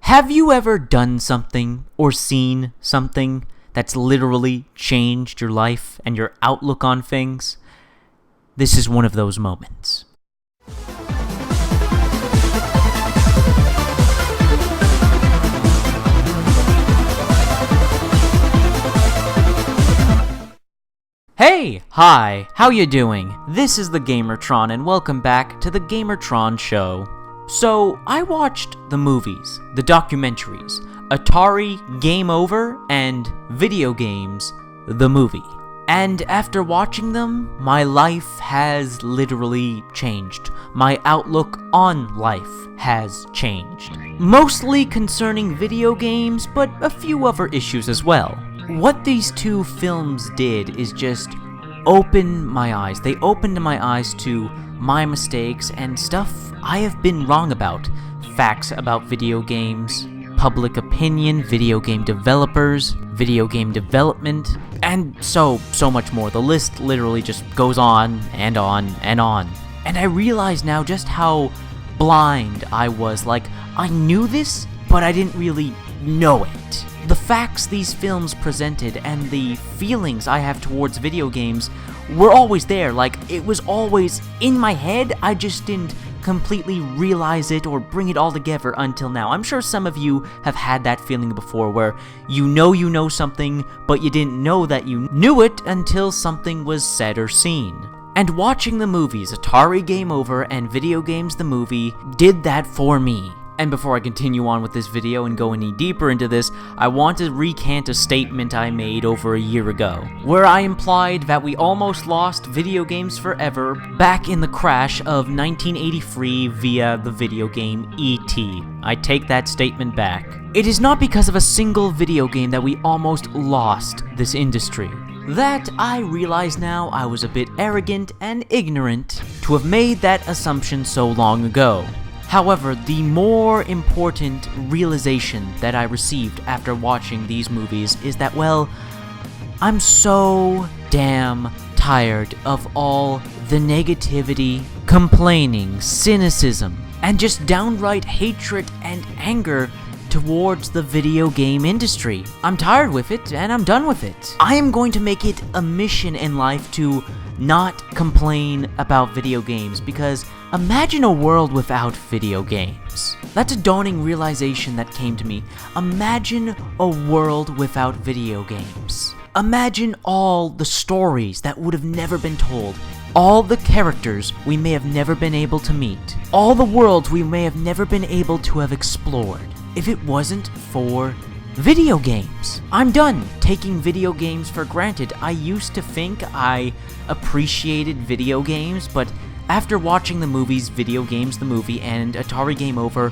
Have you ever done something or seen something that's literally changed your life and your outlook on things? This is one of those moments. Hey! Hi! How you doing? This is the Gamertron and welcome back to the Gamertron Show. So, I watched the movies, the documentaries, Atari Game Over, and Video Games, the movie. And after watching them, my life has literally changed. My outlook on life has changed. Mostly concerning video games, but a few other issues as well. What these two films did is just open my eyes. They opened my eyes to my mistakes and stuff I have been wrong about. Facts about video games, public opinion, video game developers, video game development, and so much more. The list literally just goes on and on and on. And I realize now just how blind I was. Like, I knew this, but I didn't really know it. The facts these films presented and the feelings I have towards video games were always there. Like, it was always in my head. I just didn't completely realize it or bring it all together until now. I'm sure some of you have had that feeling before where you know something, but you didn't know that you knew it until something was said or seen. And watching the movies, Atari Game Over and Video Games the Movie, did that for me. And before I continue on with this video and go any deeper into this, I want to recant a statement I made over a year ago, where I implied that we almost lost video games forever back in the crash of 1983 via the video game E.T. I take that statement back. It is not because of a single video game that we almost lost this industry. That I realize now I was a bit arrogant and ignorant to have made that assumption so long ago. However, the more important realization that I received after watching these movies is that, well, I'm so damn tired of all the negativity, complaining, cynicism, and just downright hatred and anger towards the video game industry. I'm tired with it, and I'm done with it. I am going to make it a mission in life to not complain about video games, because imagine a world without video games. That's a dawning realization that came to me. Imagine a world without video games. Imagine all the stories that would have never been told, all the characters we may have never been able to meet, all the worlds we may have never been able to have explored, if it wasn't for video games. I'm done taking video games for granted. I used to think I appreciated video games, but after watching the movies Video Games the Movie and Atari Game Over,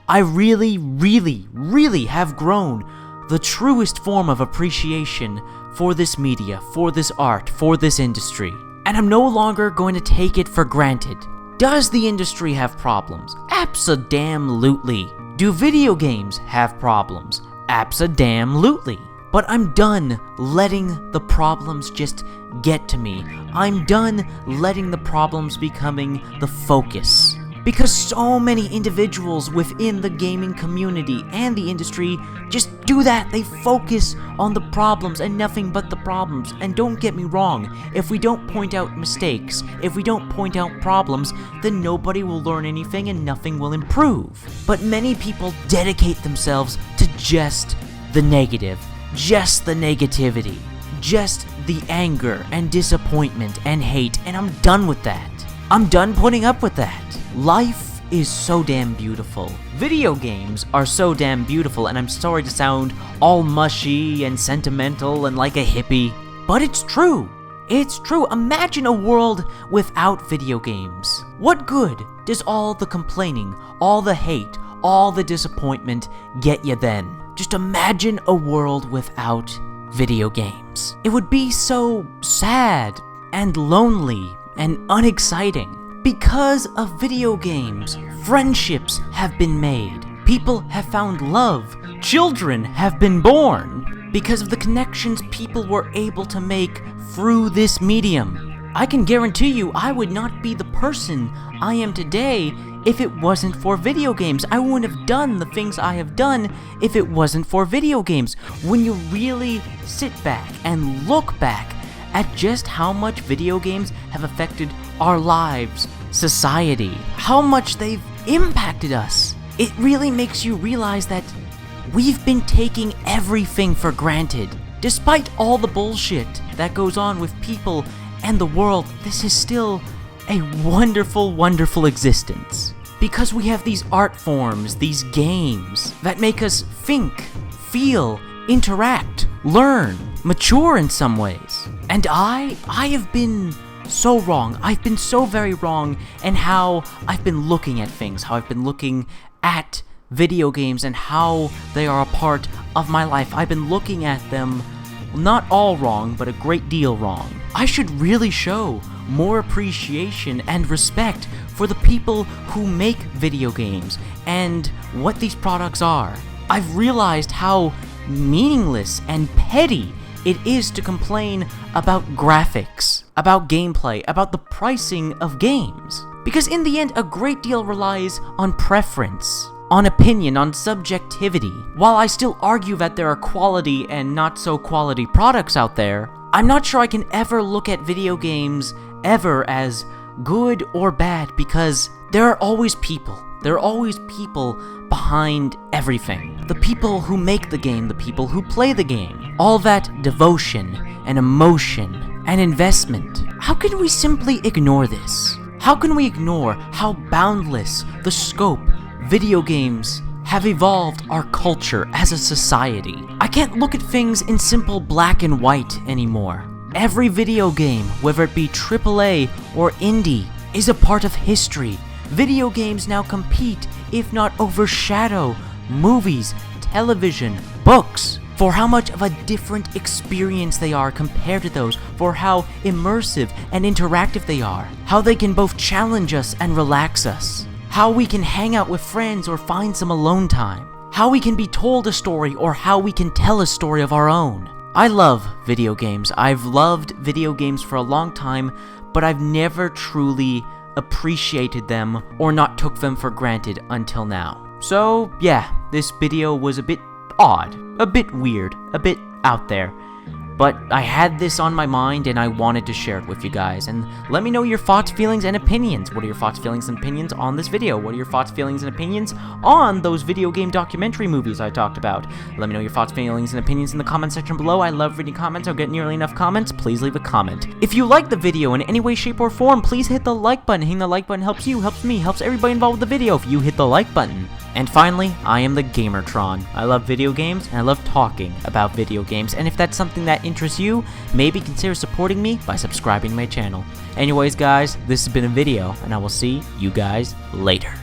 I really have grown the truest form of appreciation for this media, for this art, for this industry. And I'm no longer going to take it for granted. Does the industry have problems? Abso-damn-lutely. Do video games have problems? Abso-damn-lutely. But I'm done letting the problems just get to me. I'm done letting the problems becoming the focus. Because so many individuals within the gaming community and the industry just do that. They focus on the problems and nothing but the problems. And don't get me wrong, if we don't point out mistakes, if we don't point out problems, then nobody will learn anything and nothing will improve. But many people dedicate themselves to just the negative, just the negativity, just the anger and disappointment and hate, and I'm done with that. I'm done putting up with that. Life is so damn beautiful. Video games are so damn beautiful, and I'm sorry to sound all mushy and sentimental and like a hippie, but it's true. It's true. Imagine a world without video games. What good does all the complaining, all the hate, all the disappointment get you then? Just imagine a world without video games. It would be so sad and lonely and unexciting. Because of video games, friendships have been made. People have found love. Children have been born. Because of the connections people were able to make through this medium. I can guarantee you I would not be the person I am today if it wasn't for video games. I wouldn't have done the things I have done if it wasn't for video games. When you really sit back and look back at just how much video games have affected our lives, society, how much they've impacted us, it really makes you realize that we've been taking everything for granted. Despite all the bullshit that goes on with people and the world, this is still a wonderful, wonderful existence. Because we have these art forms, these games, that make us think, feel, interact, learn, mature in some ways. And I have been so wrong. I've been so very wrong in how I've been looking at things, how I've been looking at video games and how they are a part of my life. I've been looking at them not all wrong, but a great deal wrong. I should really show more appreciation and respect for the people who make video games and what these products are. I've realized how meaningless and petty it is to complain about graphics, about gameplay, about the pricing of games. Because in the end, a great deal relies on preference, on opinion, on subjectivity. While I still argue that there are quality and not so quality products out there, I'm not sure I can ever look at video games ever as good or bad, because there are always people. There are always people behind everything. The people who make the game, the people who play the game. All that devotion and emotion and investment. How can we simply ignore this? How can we ignore how boundless the scope video games have evolved our culture as a society? I can't look at things in simple black and white anymore. Every video game, whether it be AAA or indie, is a part of history. Video games now compete, if not overshadow, movies, television, books, for how much of a different experience they are compared to those, for how immersive and interactive they are, how they can both challenge us and relax us, how we can hang out with friends or find some alone time, how we can be told a story or how we can tell a story of our own. I love video games. I've loved video games for a long time, but I've never truly appreciated them or not took them for granted until now. So yeah, this video was a bit odd, a bit weird, a bit out there. But I had this on my mind and I wanted to share it with you guys. And let me know your thoughts, feelings, and opinions. What are your thoughts, feelings, and opinions on this video? What are your thoughts, feelings, and opinions on those video game documentary movies I talked about? Let me know your thoughts, feelings, and opinions in the comment section below. I love reading comments. I'll get nearly enough comments. Please leave a comment. If you like the video in any way, shape, or form, please hit the like button. Hitting the like button helps you, helps me, helps everybody involved with the video if you hit the like button. And finally, I am the Gamertron. I love video games, and I love talking about video games, and if that's something that interests you, maybe consider supporting me by subscribing to my channel. Anyways guys, this has been a video, and I will see you guys later.